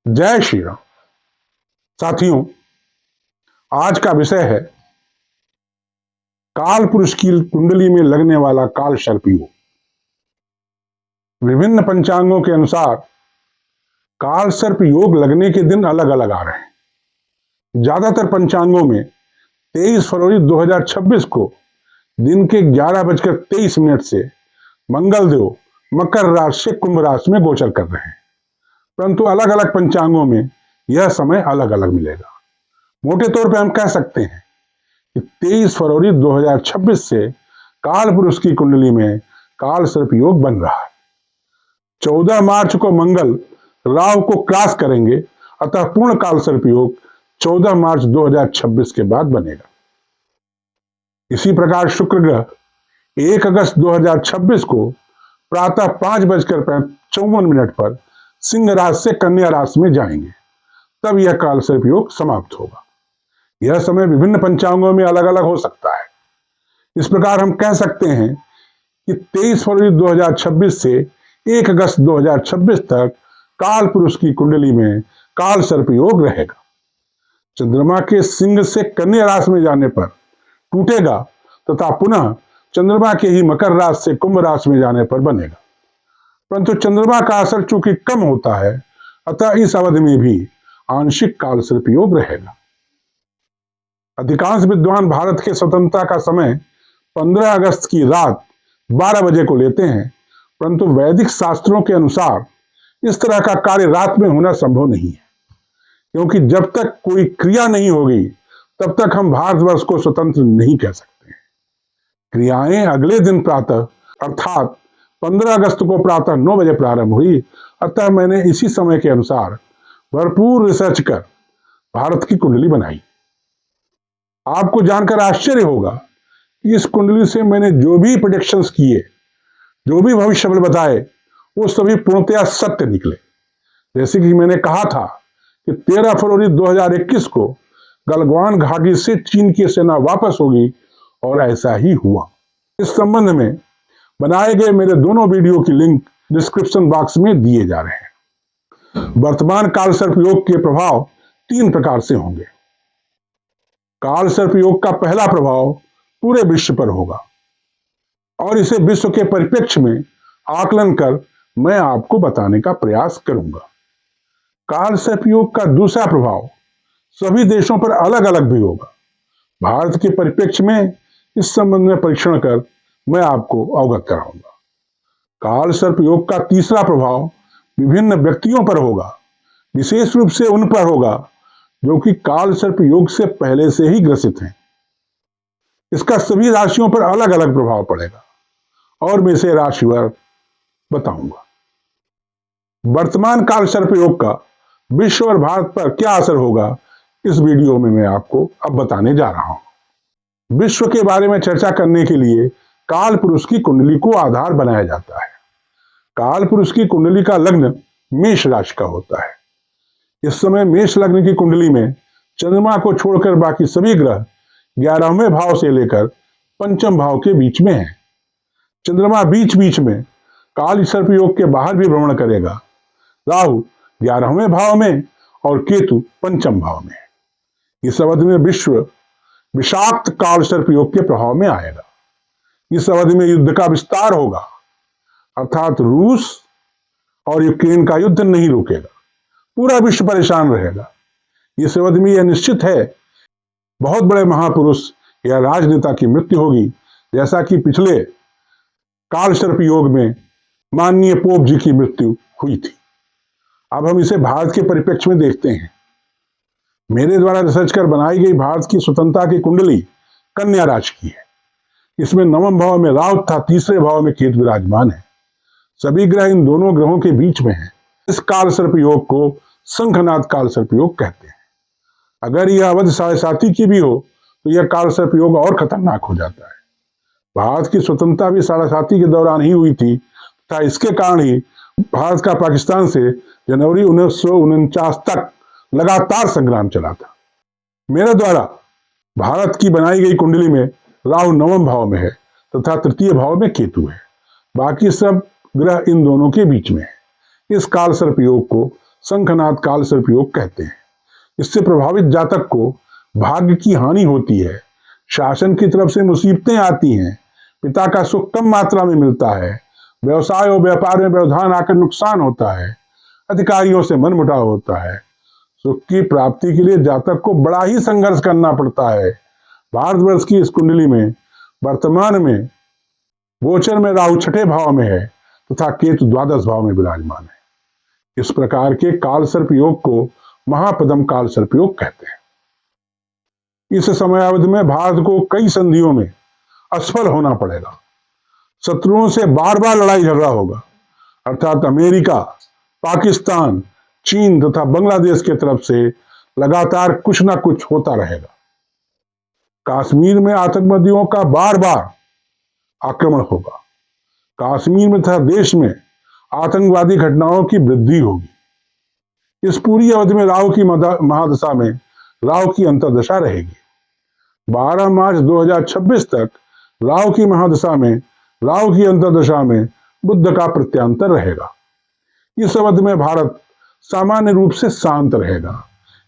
जय श्री राम। साथियों, आज का विषय है काल पुरुष की कुंडली में लगने वाला काल सर्प योग। विभिन्न पंचांगों के अनुसार काल सर्प योग लगने के दिन अलग अलग आ रहे हैं। ज्यादातर पंचांगों में 23 फरवरी 2026 को दिन के 11:23 से मंगलदेव मकर राशि से कुंभ राशि में गोचर कर रहे हैं, परंतु अलग अलग पंचांगों में यह समय अलग अलग मिलेगा। मोटे तौर पर हम कह सकते हैं कि 23 फरवरी 2026 से काल पुरुष की कुंडली में काल सर्प योग बन रहा है। 14 मार्च को मंगल राहु को क्रॉस करेंगे, अतः पूर्ण काल सर्प योग 14 मार्च 2026 के बाद बनेगा। इसी प्रकार शुक्र ग्रह 1 अगस्त 2026 को प्रातः 5:54 पर सिंह राशि से कन्या राशि में जाएंगे, तब यह काल सर्प योग समाप्त होगा। यह समय विभिन्न पंचांगों में अलग अलग हो सकता है। इस प्रकार हम कह सकते हैं कि 23 फरवरी 2026 से 1 अगस्त 2026 तक काल पुरुष की कुंडली में काल सर्प योग रहेगा। चंद्रमा के सिंह से कन्या राशि में जाने पर टूटेगा तथा पुनः चंद्रमा के ही मकर राशि से कुंभ राशि में जाने पर बनेगा, परंतु चंद्रमा का असर चूंकि कम होता है, अतः इस अवधि में भी आंशिक काल सर्प योग रहेगा। अधिकांश विद्वान भारत के स्वतंत्रता का समय 15 अगस्त की रात 12 बजे को लेते हैं, परंतु वैदिक शास्त्रों के अनुसार इस तरह का कार्य रात में होना संभव नहीं है, क्योंकि जब तक कोई क्रिया नहीं होगी तब तक हम भारतवर्ष को स्वतंत्र नहीं कह सकते। क्रियाएं अगले दिन प्रातः अर्थात 15 अगस्त को प्रातः 9 बजे प्रारंभ हुई, अतः मैंने इसी समय के अनुसार भरपूर रिसर्च कर भारत की कुंडली बनाई। आपको जानकर आश्चर्य होगा कि इस कुंडली से मैंने जो भी प्रेडिक्शंस किए, जो भी भविष्य बताए, वो सभी पूर्णतया सत्य निकले। जैसे कि मैंने कहा था कि 13 फरवरी 2021 को गलवान घाटी से चीन की सेना वापस होगी, और ऐसा ही हुआ। इस संबंध में बनाए गए मेरे दोनों वीडियो की लिंक डिस्क्रिप्शन बॉक्स में दिए जा रहे हैं। वर्तमान काल सर्प योग के प्रभाव 3 प्रकार से होंगे। काल सर्प योग का पहला प्रभाव पूरे विश्व पर होगा, और इसे विश्व के परिप्रेक्ष्य में आकलन कर मैं आपको बताने का प्रयास करूंगा। काल सर्प योग का दूसरा प्रभाव सभी देशों पर अलग अलग भी होगा। भारत के परिप्रेक्ष्य में इस संबंध में परीक्षण कर मैं आपको अवगत कराऊंगा। काल सर्प योग का तीसरा प्रभाव विभिन्न व्यक्तियों पर होगा, विशेष रूप से उन पर होगा जो कि काल सर्प योग से पहले से ही ग्रसित हैं। इसका सभी राशियों पर अलग अलग प्रभाव पड़ेगा, और मैं इसे राशिवार बताऊंगा। वर्तमान काल सर्प योग का विश्व और भारत पर क्या असर होगा, इस वीडियो में मैं आपको अब बताने जा रहा हूं। विश्व के बारे में चर्चा करने के लिए काल पुरुष की कुंडली को आधार बनाया जाता है। काल पुरुष की कुंडली का लग्न मेष राशि का होता है। इस समय मेष लग्न की कुंडली में चंद्रमा को छोड़कर बाकी सभी ग्रह 11वें भाव से लेकर 5वें भाव के बीच में हैं। चंद्रमा बीच बीच में काल सर्प योग के बाहर भी भ्रमण करेगा। राहु 11वें भाव में और केतु 5वें भाव में। इस अवधि में विश्व विषाक्त काल सर्प योग के प्रभाव में आएगा। इस अवधि में युद्ध का विस्तार होगा, अर्थात रूस और यूक्रेन का युद्ध नहीं रुकेगा, पूरा विश्व परेशान रहेगा। इस अवधि में यह निश्चित है बहुत बड़े महापुरुष या राजनेता की मृत्यु होगी, जैसा कि पिछले काल सर्प योग में माननीय पोप जी की मृत्यु हुई थी। अब हम इसे भारत के परिप्रेक्ष्य में देखते हैं। मेरे द्वारा रिसर्च कर बनाई गई भारत की स्वतंत्रता की कुंडली कन्या राशि की है। इसमें 9वें भाव में राहु तथा 3रे भाव में केतु विराजमान है। सभी ग्रह इन दोनों ग्रहों के बीच में हैं। इस काल सर्प योग को शंखनाद काल सर्प योग कहते हैं। अगर यह अवधि 7.5 की भी हो तो यह काल सर्प योग और खतरनाक हो जाता है। भारत की स्वतंत्रता भी 7.5 के दौरान ही हुई थी, तथा इसके कारण ही भारत का पाकिस्तान से जनवरी 1949 तक लगातार संग्राम चला था। मेरे द्वारा भारत की बनाई गई कुंडली में राहु 9वें भाव में है तथा 3य भाव में केतु है। बाकी सब ग्रह इन दोनों के बीच में है। इस काल सर्प योग को शंखनाद काल सर्प योग कहते हैं। इससे प्रभावित जातक को भाग्य की हानि होती है, शासन की तरफ से मुसीबतें आती हैं, पिता का सुख कम मात्रा में मिलता है, व्यवसाय और व्यापार में व्यवधान आकर नुकसान होता है, अधिकारियों से मनमुटाव होता है। सुख की प्राप्ति के लिए जातक को बड़ा ही संघर्ष करना पड़ता है। भारतवर्ष की इस कुंडली में वर्तमान में गोचर में राहु छठे भाव में है तथा केतु द्वादश भाव में विराजमान है। इस प्रकार के काल सर्प योग को महापदम काल सर्प योग कहते हैं। इस समयावधि में भारत को कई संधियों में असफल होना पड़ेगा। शत्रुओं से बार बार लड़ाई झगड़ा होगा, अर्थात अमेरिका, पाकिस्तान, चीन तथा बांग्लादेश के तरफ से लगातार कुछ ना कुछ होता रहेगा। कश्मीर में आतंकवादियों का बार बार आक्रमण होगा। कश्मीर में तथा देश में आतंकवादी घटनाओं की वृद्धि होगी। इस पूरी अवधि में राहु की महादशा में राहु की अंतर्दशा रहेगी। 12 मार्च 2026 तक राहु की महादशा में राहु की अंतर्दशा में बुध का प्रत्यांतर रहेगा। इस अवधि में भारत सामान्य रूप से शांत रहेगा।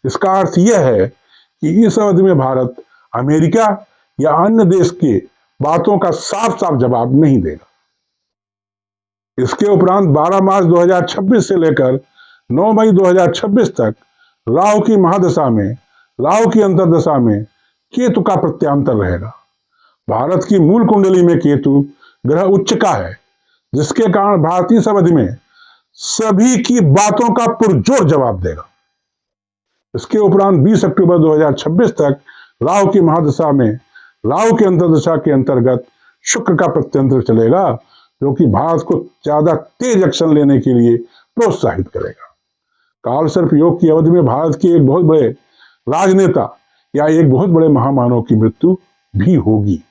इसका अर्थ यह है कि इस अवधि में भारत अमेरिका या अन्य देश के बातों का साफ साफ जवाब नहीं देगा। इसके उपरांत 12 मार्च 2026 से लेकर 9 मई 2026 तक राहु की महादशा में राहु की अंतर्दशा में केतु का प्रत्यांतर रहेगा। भारत की मूल कुंडली में केतु ग्रह उच्च का है, जिसके कारण भारत इस अवधि में सभी की बातों का पुरजोर जवाब देगा। इसके उपरांत 20 अक्टूबर 2026 तक राहु की महादशा में राहु की अंतर्दशा के अंतर्गत शुक्र का प्रत्यंतर चलेगा, जो कि भारत को ज्यादा तेज एक्शन लेने के लिए प्रोत्साहित करेगा। काल सर्प योग की अवधि में भारत के एक बहुत बड़े राजनेता या एक बहुत बड़े महामानव की मृत्यु भी होगी।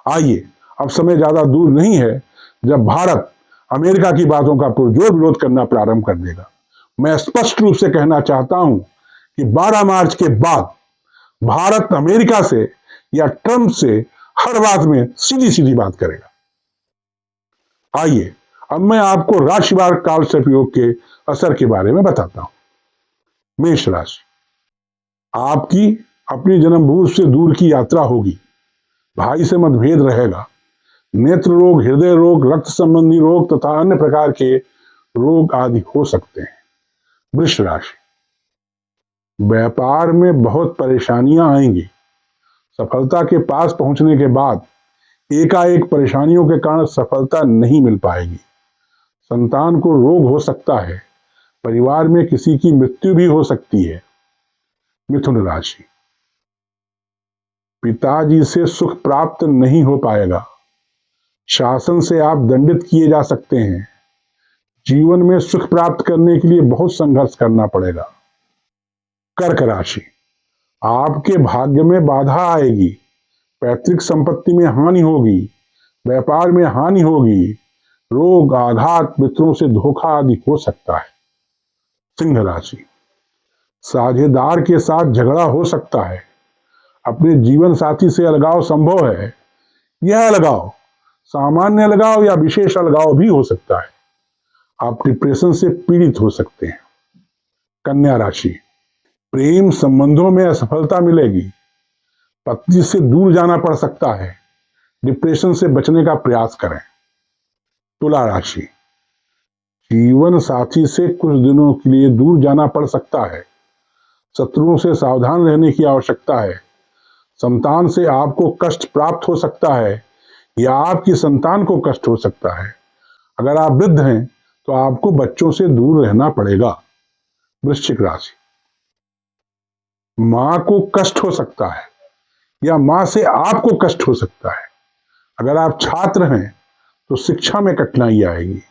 आइए, अब समय ज्यादा दूर नहीं है जब भारत अमेरिका की बातों का पुरजोर विरोध करना प्रारंभ कर देगा। मैं स्पष्ट रूप से कहना चाहता हूं कि 12 मार्च के बाद भारत अमेरिका से या ट्रंप से हर बात में सीधी सीधी बात करेगा। आइए, अब मैं आपको राशिवार काल सर्प योग के असर के बारे में बताता हूं। मेष राशि, आपकी अपनी जन्मभूमि से दूर की यात्रा होगी। भाई से मतभेद रहेगा। नेत्र रोग, हृदय रोग, रक्त संबंधी रोग तथा अन्य प्रकार के रोग आदि हो सकते हैं। वृष राशि, व्यापार में बहुत परेशानियां आएंगी। सफलता के पास पहुंचने के बाद एकाएक परेशानियों के कारण सफलता नहीं मिल पाएगी। संतान को रोग हो सकता है। परिवार में किसी की मृत्यु भी हो सकती है। मिथुन राशि, पिताजी से सुख प्राप्त नहीं हो पाएगा। शासन से आप दंडित किए जा सकते हैं। जीवन में सुख प्राप्त करने के लिए बहुत संघर्ष करना पड़ेगा। कर्क राशि, आपके भाग्य में बाधा आएगी। पैतृक संपत्ति में हानि होगी। व्यापार में हानि होगी। रोग, आघात, मित्रों से धोखा आदि हो सकता है। सिंह राशि, साझेदार के साथ झगड़ा हो सकता है। अपने जीवन साथी से अलगाव संभव है। यह अलगाव सामान्य अलगाव या विशेष अलगाव भी हो सकता है। आप डिप्रेशन से पीड़ित हो सकते हैं। कन्या राशि, प्रेम संबंधों में असफलता मिलेगी। पत्नी से दूर जाना पड़ सकता है। डिप्रेशन से बचने का प्रयास करें। तुला राशि, जीवन साथी से कुछ दिनों के लिए दूर जाना पड़ सकता है। शत्रुओं से सावधान रहने की आवश्यकता है। संतान से आपको कष्ट प्राप्त हो सकता है या आपकी संतान को कष्ट हो सकता है। अगर आप वृद्ध हैं तो आपको बच्चों से दूर रहना पड़ेगा। वृश्चिक राशि, मां को कष्ट हो सकता है या मां से आपको कष्ट हो सकता है। अगर आप छात्र हैं तो शिक्षा में कठिनाई आएगी।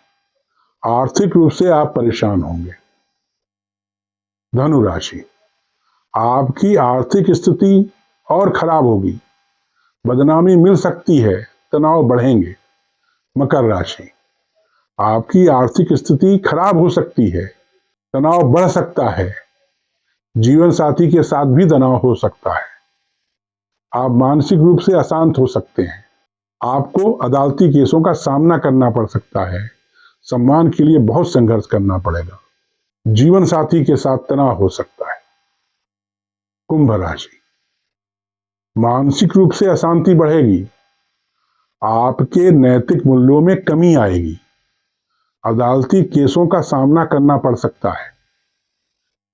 आर्थिक रूप से आप परेशान होंगे। धनु राशि, आपकी आर्थिक स्थिति और खराब होगी। बदनामी मिल सकती है। तनाव बढ़ेंगे। मकर राशि, आपकी आर्थिक स्थिति खराब हो सकती है। तनाव बढ़ सकता है। जीवन साथी के साथ भी तनाव हो सकता है। आप मानसिक रूप से अशांत हो सकते हैं। आपको अदालती केसों का सामना करना पड़ सकता है। सम्मान के लिए बहुत संघर्ष करना पड़ेगा। जीवन साथी के साथ तनाव हो सकता है। कुंभ राशि, मानसिक रूप से अशांति बढ़ेगी। आपके नैतिक मूल्यों में कमी आएगी। अदालती केसों का सामना करना पड़ सकता है।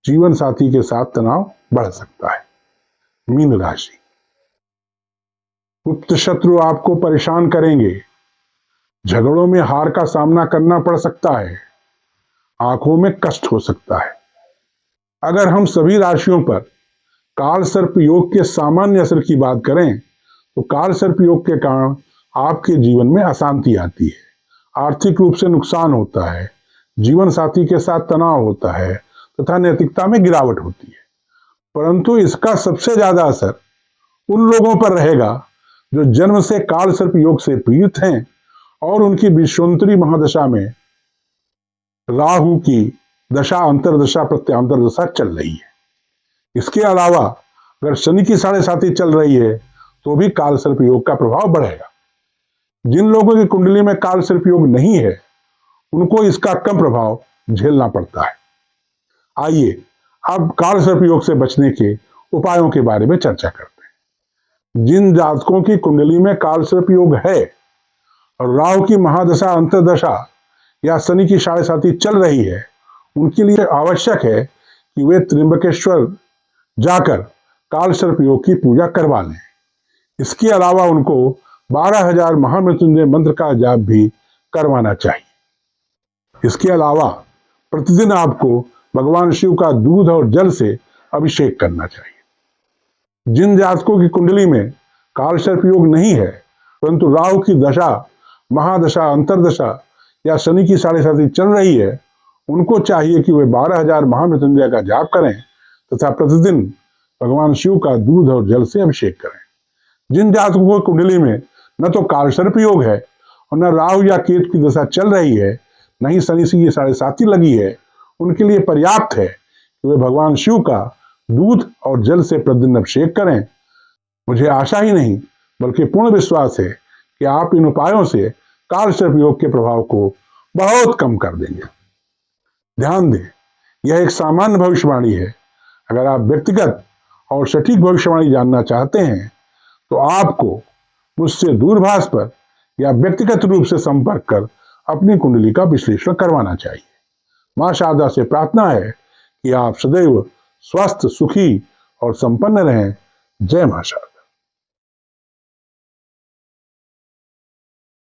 जीवन साथी के साथ तनाव बढ़ सकता है। मीन राशि, गुप्त शत्रु आपको परेशान करेंगे। झगड़ों में हार का सामना करना पड़ सकता है। आंखों में कष्ट हो सकता है। अगर हम सभी राशियों पर काल सर्प योग के सामान्य असर की बात करें तो काल सर्प योग के कारण आपके जीवन में अशांति आती है, आर्थिक रूप से नुकसान होता है, जीवन साथी के साथ तनाव होता है तथा नैतिकता में गिरावट होती है। परंतु इसका सबसे ज्यादा असर उन लोगों पर रहेगा जो जन्म से काल सर्प योग से पीड़ित हैं और उनकी विश्वंतरी महादशा में राहु की दशा अंतरदशा प्रत्यांतर दशा चल रही है। इसके अलावा अगर शनि की 7.5 चल रही है तो भी काल सर्प योग का प्रभाव बढ़ेगा। जिन लोगों की कुंडली में काल सर्प योग नहीं है उनको इसका कम प्रभाव झेलना पड़ता है। आइए अब काल सर्प योग से बचने के उपायों के बारे में चर्चा करते हैं। जिन जातकों की कुंडली में काल सर्प योग है और राहु की महादशा अंतरदशा या शनि की 7.5 चल रही है उनके लिए आवश्यक है कि वे त्र्यंबकेश्वर जाकर काल सर्प योग की पूजा करवा लें। इसके अलावा उनको 12,000 महामृत्युंजय मंत्र का जाप भी करवाना चाहिए। इसके अलावा प्रतिदिन आपको भगवान शिव का दूध और जल से अभिषेक करना चाहिए। जिन जातकों की कुंडली में काल सर्प योग नहीं है परंतु राहु की दशा महादशा अंतरदशा या शनि की 7.5 चल रही है उनको चाहिए कि वे 12,000 महामृत्युंजय का जाप करें तथा प्रतिदिन भगवान शिव का दूध और जल से अभिषेक करें। जिन जातकों की कुंडली में न तो काल सर्प योग है और न राहु या केतु की दशा चल रही है, न ही शनि की 7.5 लगी है, उनके लिए पर्याप्त है कि वे भगवान शिव का दूध और जल से प्रतिदिन अभिषेक करें। मुझे आशा ही नहीं बल्कि पूर्ण विश्वास है कि आप इन उपायों से काल सर्प योग के प्रभाव को बहुत कम कर देंगे। ध्यान दें, यह एक सामान्य भविष्यवाणी है। अगर आप व्यक्तिगत और सटीक भविष्यवाणी जानना चाहते हैं तो आपको मुझसे दूरभाष पर या व्यक्तिगत रूप से संपर्क कर अपनी कुंडली का विश्लेषण करवाना चाहिए। मां शारदा से प्रार्थना है कि आप सदैव स्वस्थ, सुखी और संपन्न रहें। जय मां शारदा।